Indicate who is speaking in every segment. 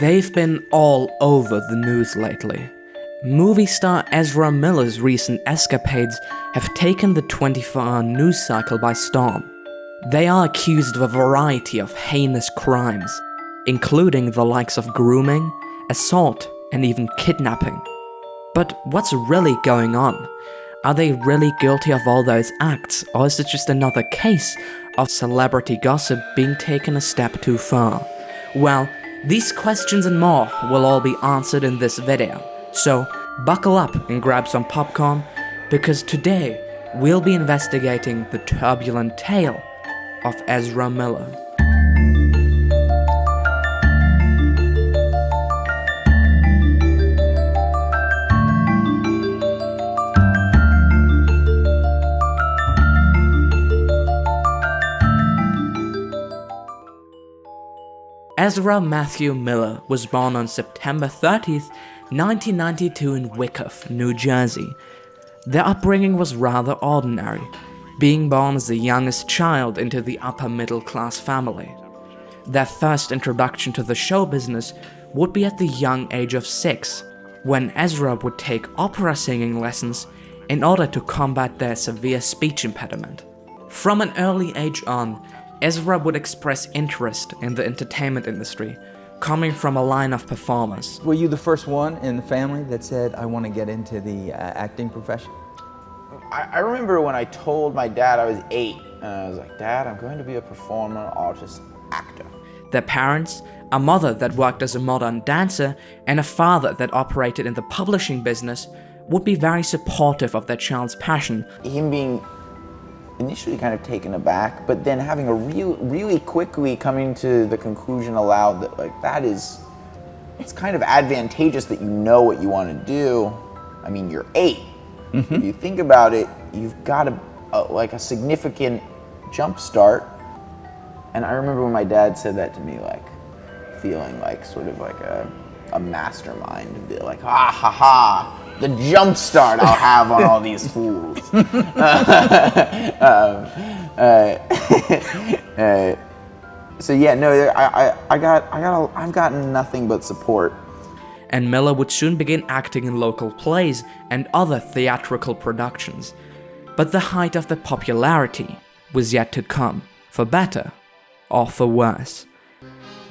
Speaker 1: They've been all over the news lately. Movie star Ezra Millers' recent escapades have taken the 24-hour news cycle by storm. They are accused of a variety of heinous crimes, including the likes of grooming, assault, and even kidnapping. But what's really going on? Are they really guilty of all those acts, or is it just another case of celebrity gossip being taken a step too far? Well, these questions and more will all be answered in this video, so buckle up and grab some popcorn, because today we'll be investigating the turbulent tale of Ezra Miller. Ezra Matthew Miller was born on September 30th, 1992 in Wyckoff, New Jersey. Their upbringing was rather ordinary, being born as the youngest child into the upper-middle-class family. Their first introduction to the show business would be at the young age of 6, when Ezra would take opera singing lessons in order to combat their severe speech impediment. From an early age on, Ezra would express interest in the entertainment industry, coming from a line of performers.
Speaker 2: Were you the first one in the family that said, I want to get into the acting profession?
Speaker 3: I remember when I told my dad I was 8, and I was like, Dad, I'm going to be a performer, artist, actor.
Speaker 1: Their parents, a mother that worked as a modern dancer, and a father that operated in the publishing business, would be very supportive of their child's passion.
Speaker 3: Him being initially kind of taken aback, but then having a really quickly coming to the conclusion aloud that it's kind of advantageous that you know what you want to do. I mean, you're 8. Mm-hmm. If you think about it, you've got a significant jump start. And I remember when my dad said that to me, feeling like sort of like a mastermind, and be like, ha ha ha, the jump start I'll have on all these fools. So yeah, no, I've gotten nothing but support.
Speaker 1: And Miller would soon begin acting in local plays and other theatrical productions. But the height of their popularity was yet to come, for better or for worse.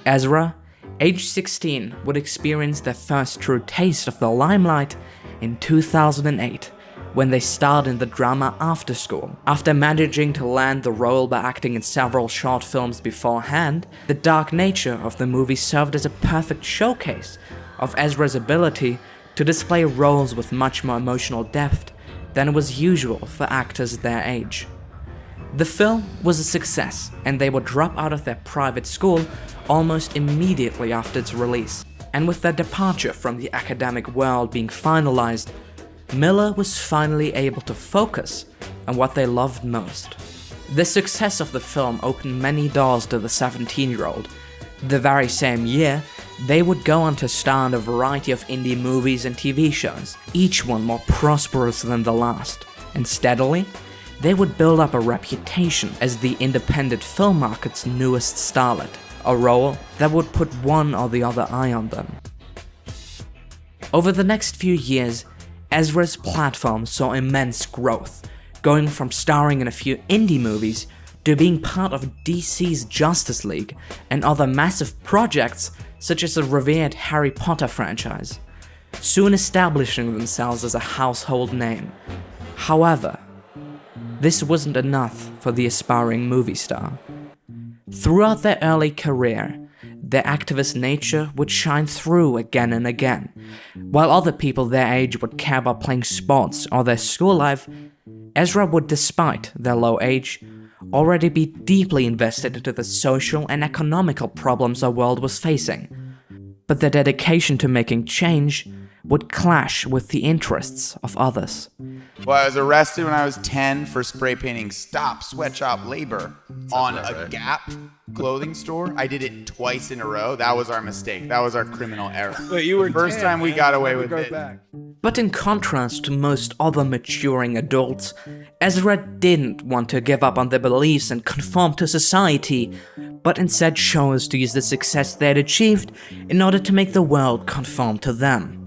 Speaker 1: Ezra, age 16, would experience their first true taste of the limelight in 2008, when they starred in the drama After School. After managing to land the role by acting in several short films beforehand, the dark nature of the movie served as a perfect showcase of Ezra's ability to display roles with much more emotional depth than was usual for actors their age. The film was a success, and they would drop out of their private school almost immediately after its release. And with their departure from the academic world being finalized, Miller was finally able to focus on what they loved most. The success of the film opened many doors to the 17-year-old. The very same year, they would go on to star in a variety of indie movies and TV shows, each one more prosperous than the last. And steadily, they would build up a reputation as the independent film market's newest starlet, a role that would put one or the other eye on them. Over the next few years, Ezra's platform saw immense growth, going from starring in a few indie movies to being part of DC's Justice League and other massive projects such as the revered Harry Potter franchise, soon establishing themselves as a household name. However, this wasn't enough for the aspiring movie star. Throughout their early career, their activist nature would shine through again and again. While other people their age would care about playing sports or their school life, Ezra would, despite their low age, already be deeply invested into the social and economical problems our world was facing. But their dedication to making change would clash with the interests of others.
Speaker 4: Well, I was arrested when I was 10 for spray painting "Stop Sweatshop Labor" on a Gap clothing store. I did it twice in a row. That was our mistake. That was our criminal error.
Speaker 5: Wait, you were
Speaker 4: First
Speaker 5: 10,
Speaker 4: time we
Speaker 5: man.
Speaker 4: got away with
Speaker 5: Go
Speaker 4: it.
Speaker 5: back.
Speaker 1: But in contrast to most other maturing adults, Ezra didn't want to give up on their beliefs and conform to society, but instead chose to use the success they had achieved in order to make the world conform to them.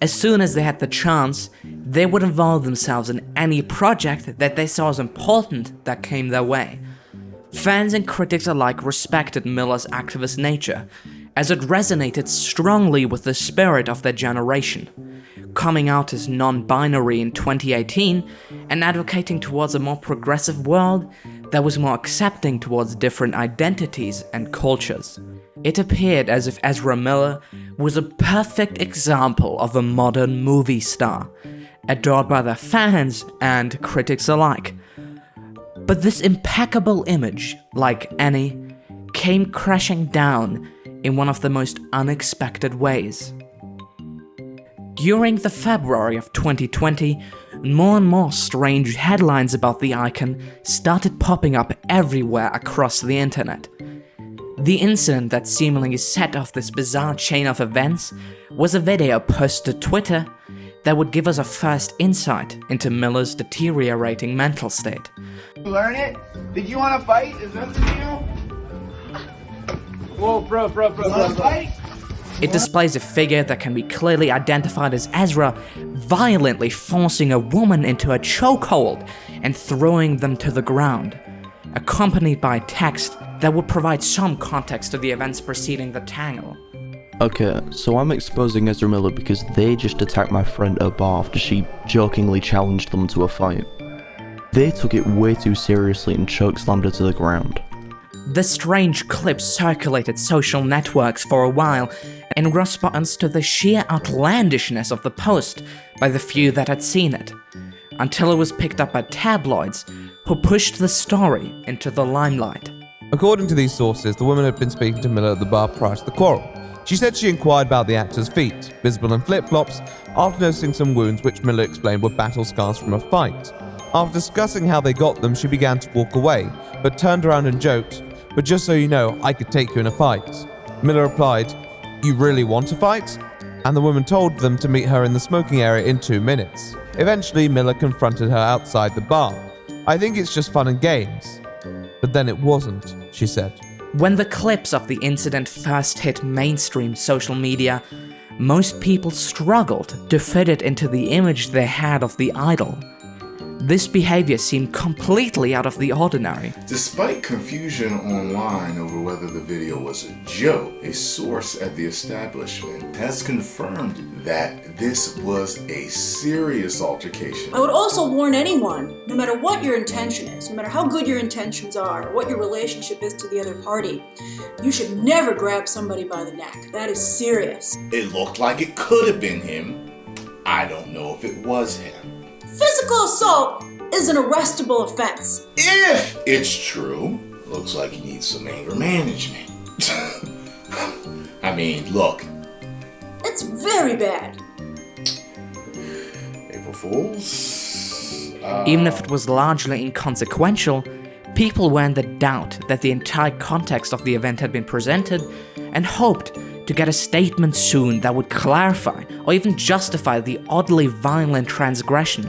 Speaker 1: As soon as they had the chance, they would involve themselves in any project that they saw as important that came their way. Fans and critics alike respected Miller's activist nature, as it resonated strongly with the spirit of their generation. Coming out as non-binary in 2018 and advocating towards a more progressive world that was more accepting towards different identities and cultures. It appeared as if Ezra Miller was a perfect example of a modern movie star, adored by their fans and critics alike. But this impeccable image, like any, came crashing down in one of the most unexpected ways. During the February of 2020, more and more strange headlines about the icon started popping up everywhere across the internet. The incident that seemingly set off this bizarre chain of events was a video posted to Twitter that would give us a first insight into Miller's deteriorating mental state.
Speaker 4: Learn it? Did you want to fight? Is that the deal? Whoa, bro. Fight?
Speaker 1: It displays a figure that can be clearly identified as Ezra violently forcing a woman into a chokehold and throwing them to the ground, accompanied by text that would provide some context to the events preceding the tangle.
Speaker 5: Okay, so I'm exposing Ezra Miller because they just attacked my friend at a bar after she jokingly challenged them to a fight. They took it way too seriously and chokeslammed her to the ground.
Speaker 1: The strange clip circulated social networks for a while in response to the sheer outlandishness of the post by the few that had seen it, until it was picked up by tabloids who pushed the story into the limelight.
Speaker 6: According to these sources, the woman had been speaking to Miller at the bar prior to the quarrel. She said she inquired about the actor's feet, visible in flip-flops, after noticing some wounds which Miller explained were battle scars from a fight. After discussing how they got them, she began to walk away, but turned around and joked, "But just so you know, I could take you in a fight." Miller replied, "You really want to fight?" And the woman told them to meet her in the smoking area in 2 minutes. Eventually, Miller confronted her outside the bar. "I think it's just fun and games." But then it wasn't, she said.
Speaker 1: When the clips of the incident first hit mainstream social media, most people struggled to fit it into the image they had of the idol. This behavior seemed completely out of the ordinary.
Speaker 7: Despite confusion online over whether the video was a joke, a source at the establishment has confirmed that this was a serious altercation.
Speaker 8: I would also warn anyone, no matter what your intention is, no matter how good your intentions are, or what your relationship is to the other party, you should never grab somebody by the neck. That is serious.
Speaker 7: It looked like it could have been him. I don't know if it was him.
Speaker 8: Physical assault is an arrestable offense.
Speaker 7: If it's true, looks like he needs some anger management. I mean, look.
Speaker 8: It's very bad.
Speaker 7: April Fools?
Speaker 1: Even if it was largely inconsequential, people were in the doubt that the entire context of the event had been presented and hoped to get a statement soon that would clarify or even justify the oddly violent transgression.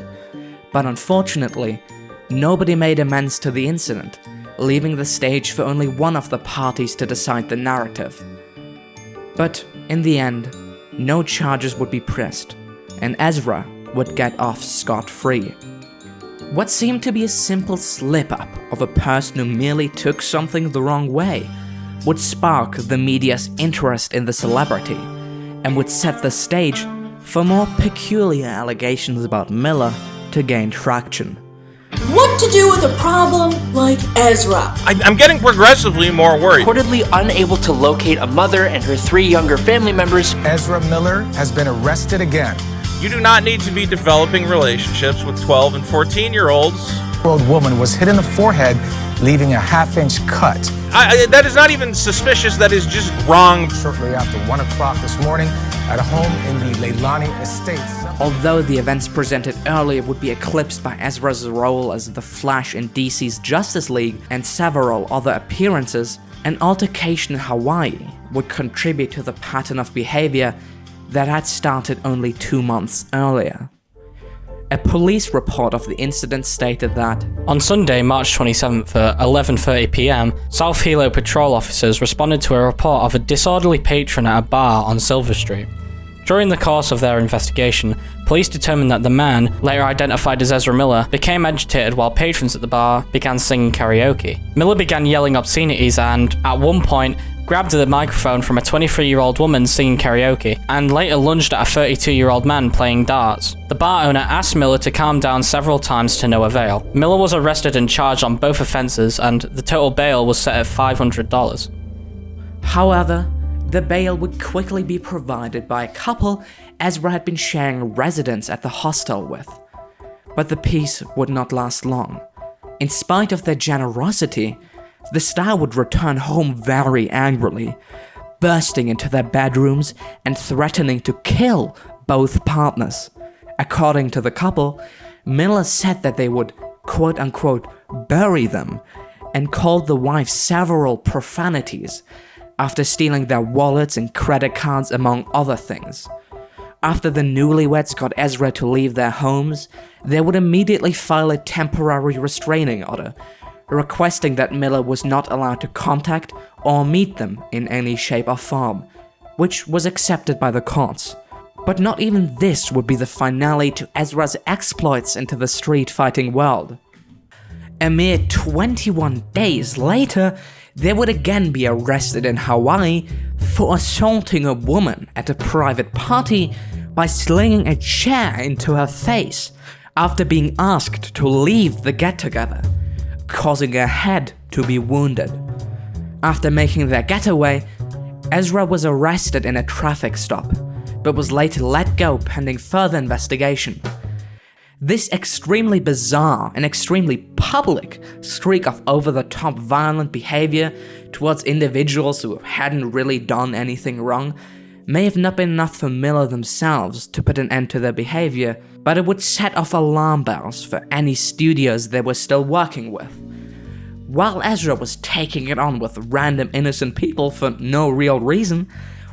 Speaker 1: But unfortunately, nobody made amends to the incident, leaving the stage for only one of the parties to decide the narrative. But in the end, no charges would be pressed, and Ezra would get off scot-free. What seemed to be a simple slip-up of a person who merely took something the wrong way would spark the media's interest in the celebrity, and would set the stage for more peculiar allegations about Miller to gain traction.
Speaker 8: What to do with a problem like Ezra?
Speaker 9: I'm getting progressively more worried.
Speaker 10: Reportedly unable to locate a mother and her 3 younger family members,
Speaker 11: Ezra Miller has been arrested again.
Speaker 9: You do not need to be developing relationships with 12 and 14-year-olds.
Speaker 11: The old woman was hit in the forehead, leaving a half-inch cut.
Speaker 9: That is not even suspicious, that is just wrong.
Speaker 11: Shortly after 1 o'clock this morning at a home in the Leilani Estates.
Speaker 1: Although the events presented earlier would be eclipsed by Ezra's role as the Flash in DC's Justice League and several other appearances, an altercation in Hawaii would contribute to the pattern of behavior that had started only 2 months earlier. A police report of the incident stated that
Speaker 12: on Sunday, March 27th at 11:30 p.m, South Hilo patrol officers responded to a report of a disorderly patron at a bar on Silver Street. During the course of their investigation, police determined that the man, later identified as Ezra Miller, became agitated while patrons at the bar began singing karaoke. Miller began yelling obscenities and, at one point, grabbed the microphone from a 23-year-old woman singing karaoke, and later lunged at a 32-year-old man playing darts. The bar owner asked Miller to calm down several times to no avail. Miller was arrested and charged on both offences, and the total bail was set at $500.
Speaker 1: However, the bail would quickly be provided by a couple Ezra had been sharing residence at the hostel with. But the peace would not last long. In spite of their generosity, the star would return home very angrily, bursting into their bedrooms and threatening to kill both partners. According to the couple, Miller said that they would quote-unquote bury them, and called the wife several profanities after stealing their wallets and credit cards, among other things. After the newlyweds got Ezra to leave their homes, they would immediately file a temporary restraining order, requesting that Miller was not allowed to contact or meet them in any shape or form, which was accepted by the courts. But not even this would be the finale to Ezra's exploits into the street fighting world. A mere 21 days later, they would again be arrested in Hawaii for assaulting a woman at a private party by slinging a chair into her face after being asked to leave the get-together, causing her head to be wounded. After making their getaway, Ezra was arrested in a traffic stop, but was later let go pending further investigation. This extremely bizarre and extremely public streak of over-the-top violent behavior towards individuals who hadn't really done anything wrong may have not been enough for Miller themselves to put an end to their behavior, but it would set off alarm bells for any studios they were still working with. While Ezra was taking it on with random innocent people for no real reason,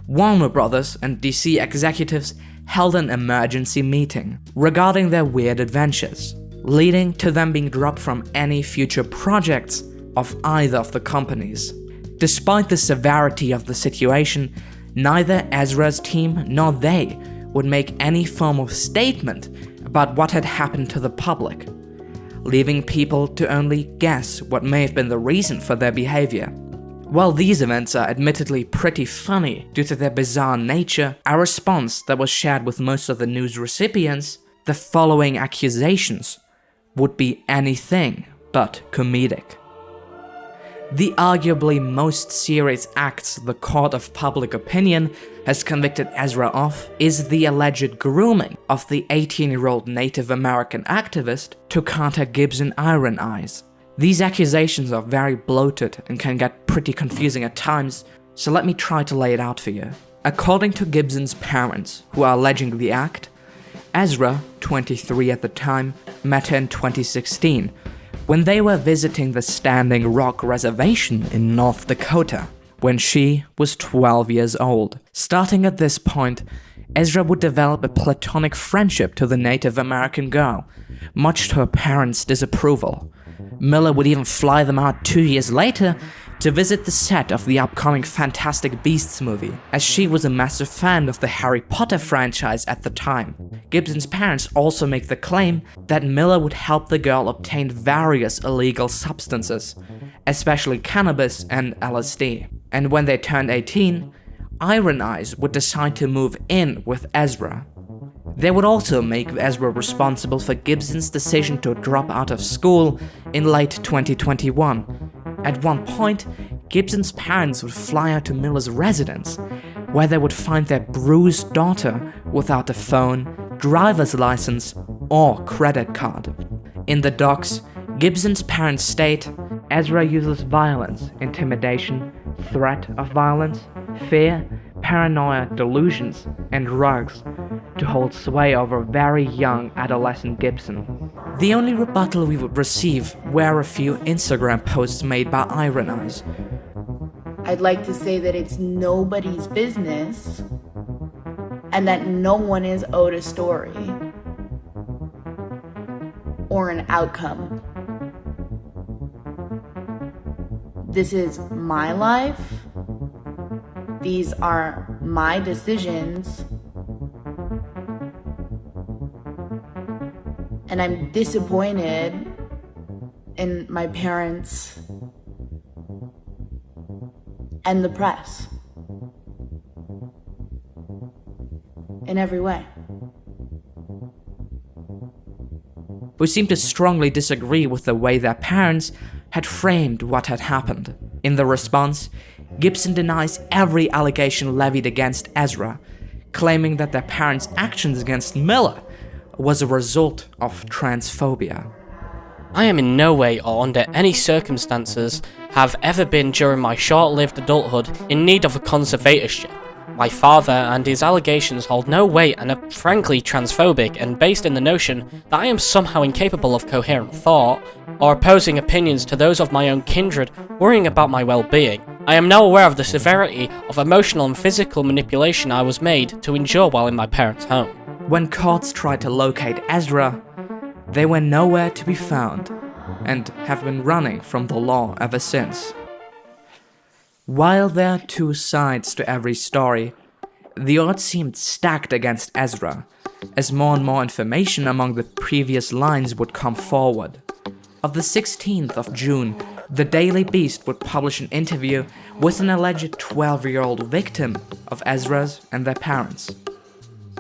Speaker 1: Warner Brothers and DC executives held an emergency meeting regarding their weird adventures, leading to them being dropped from any future projects of either of the companies. Despite the severity of the situation, neither Ezra's team nor they would make any form of statement about what had happened to the public, leaving people to only guess what may have been the reason for their behavior. While these events are admittedly pretty funny due to their bizarre nature, our response that was shared with most of the news recipients, the following accusations, would be anything but comedic. The arguably most serious acts the court of public opinion has convicted Ezra of is the alleged grooming of the 18-year-old Native American activist Tokata Gibson Iron Eyes. These accusations are very bloated and can get pretty confusing at times, so let me try to lay it out for you. According to Gibson's parents, who are alleging the act, Ezra, 23 at the time, met her in 2016, when they were visiting the Standing Rock Reservation in North Dakota, when she was 12 years old. Starting at this point, Ezra would develop a platonic friendship to the Native American girl, much to her parents' disapproval. Miller would even fly them out 2 years later to visit the set of the upcoming Fantastic Beasts movie, as she was a massive fan of the Harry Potter franchise at the time. Gibson's parents also make the claim that Miller would help the girl obtain various illegal substances, especially cannabis and LSD. And when they turned 18, Iron Eyes would decide to move in with Ezra. They would also make Ezra responsible for Gibson's decision to drop out of school in late 2021. At one point, Gibson's parents would fly out to Miller's residence, where they would find their bruised daughter without a phone, driver's license, or credit card. In the docs, Gibson's parents state, Ezra uses violence, intimidation, threat of violence, fear, paranoia, delusions, and drugs to hold sway over very young adolescent Gibson. The only rebuttal we would receive were a few Instagram posts made by Iron Eyes.
Speaker 13: I'd like to say that it's nobody's business and that no one is owed a story. or an outcome. This is my life. These are my decisions. And I'm disappointed in my parents and the press in every way.
Speaker 1: Who seemed to strongly disagree with the way their parents had framed what had happened. In the response, Gibson denies every allegation levied against Ezra, claiming that their parents' actions against Miller was a result of transphobia.
Speaker 12: I am in no way or under any circumstances have ever been during my short-lived adulthood in need of a conservatorship. My father and his allegations hold no weight and are frankly transphobic and based in the notion that I am somehow incapable of coherent thought, or opposing opinions to those of my own kindred, worrying about my well-being. I am now aware of the severity of emotional and physical manipulation I was made to endure while in my parents' home.
Speaker 1: When courts tried to locate Ezra, they were nowhere to be found, and have been running from the law ever since. While there are two sides to every story, the odds seemed stacked against Ezra, as more and more information among the previous lines would come forward. On the 16th of June, the Daily Beast would publish an interview with an alleged 12-year-old victim of Ezra's and their parents.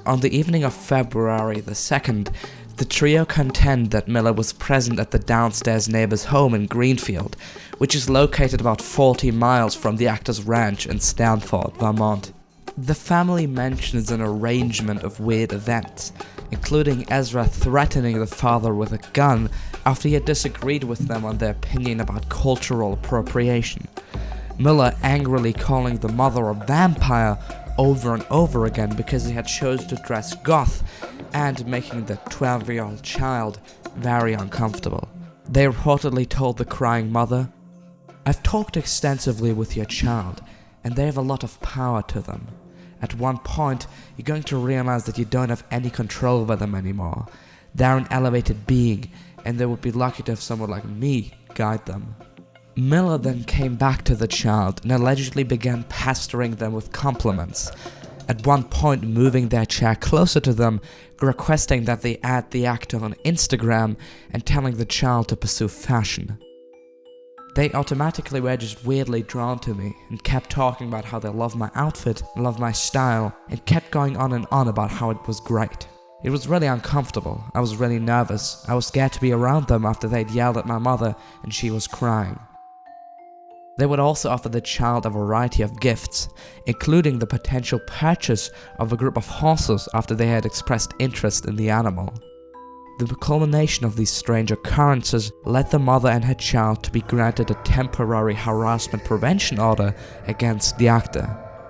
Speaker 1: On the evening of February the 2nd, the trio contend that Miller was present at the downstairs neighbor's home in Greenfield, which is located about 40 miles from the actor's ranch in Stanford, Vermont. The family mentions an arrangement of weird events, including Ezra threatening the father with a gun after he had disagreed with them on their opinion about cultural appropriation. Miller angrily calling the mother a vampire over and over again because he had chosen to dress goth, and making the 12-year-old child very uncomfortable. They reportedly told the crying mother, "I've talked extensively with your child, and they have a lot of power to them. At one point, you're going to realize that you don't have any control over them anymore. They're an elevated being, and they would be lucky to have someone like me guide them." Miller then came back to the child and allegedly began pestering them with compliments, at one point moving their chair closer to them, requesting that they add the actor on Instagram and telling the child to pursue fashion. They automatically were just weirdly drawn to me and kept talking about how they love my outfit and love my style, and kept going on and on about how it was great. It was really uncomfortable. I was really nervous. I was scared to be around them after they'd yelled at my mother and she was crying. They would also offer the child a variety of gifts, including the potential purchase of a group of horses after they had expressed interest in the animal. The culmination of these strange occurrences led the mother and her child to be granted a temporary harassment prevention order against the actor,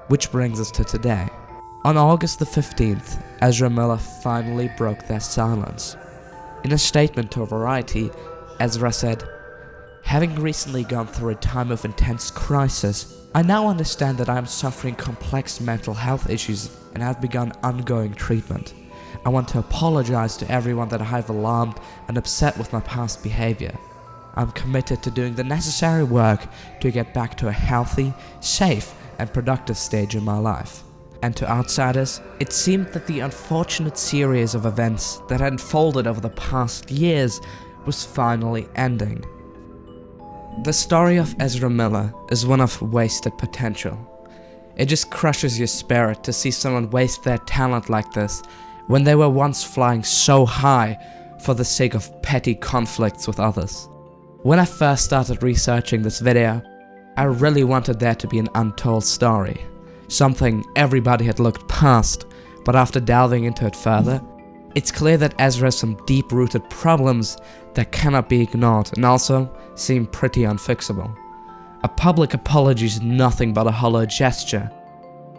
Speaker 1: which brings us to today. On August the 15th, Ezra Miller finally broke their silence. In a statement to Variety, Ezra said, "Having recently gone through a time of intense crisis, I now understand that I am suffering complex mental health issues and have begun ongoing treatment. I want to apologize to everyone that I have alarmed and upset with my past behavior. I'm committed to doing the necessary work to get back to a healthy, safe, and productive stage in my life." And to outsiders, it seemed that the unfortunate series of events that had unfolded over the past years was finally ending. The story of Ezra Miller is one of wasted potential. It just crushes your spirit to see someone waste their talent like this when they were once flying so high for the sake of petty conflicts with others. When I first started researching this video, I really wanted there to be an untold story, something everybody had looked past, but after delving into it further, it's clear that Ezra has some deep-rooted problems that cannot be ignored and also seem pretty unfixable. A public apology is nothing but a hollow gesture,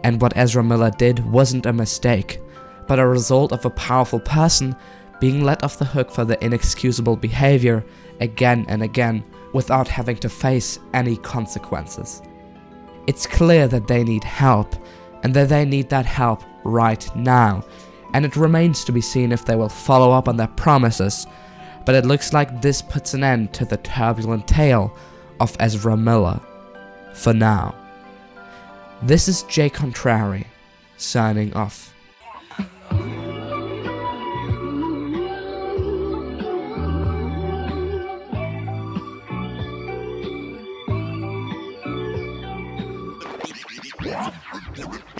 Speaker 1: and what Ezra Miller did wasn't a mistake, but a result of a powerful person being let off the hook for their inexcusable behavior again and again without having to face any consequences. It's clear that they need help, and that they need that help right now, and it remains to be seen if they will follow up on their promises, but it looks like this puts an end to the turbulent tale of Ezra Miller. For now. This is Jay Contrary, signing off.
Speaker 7: Yeah.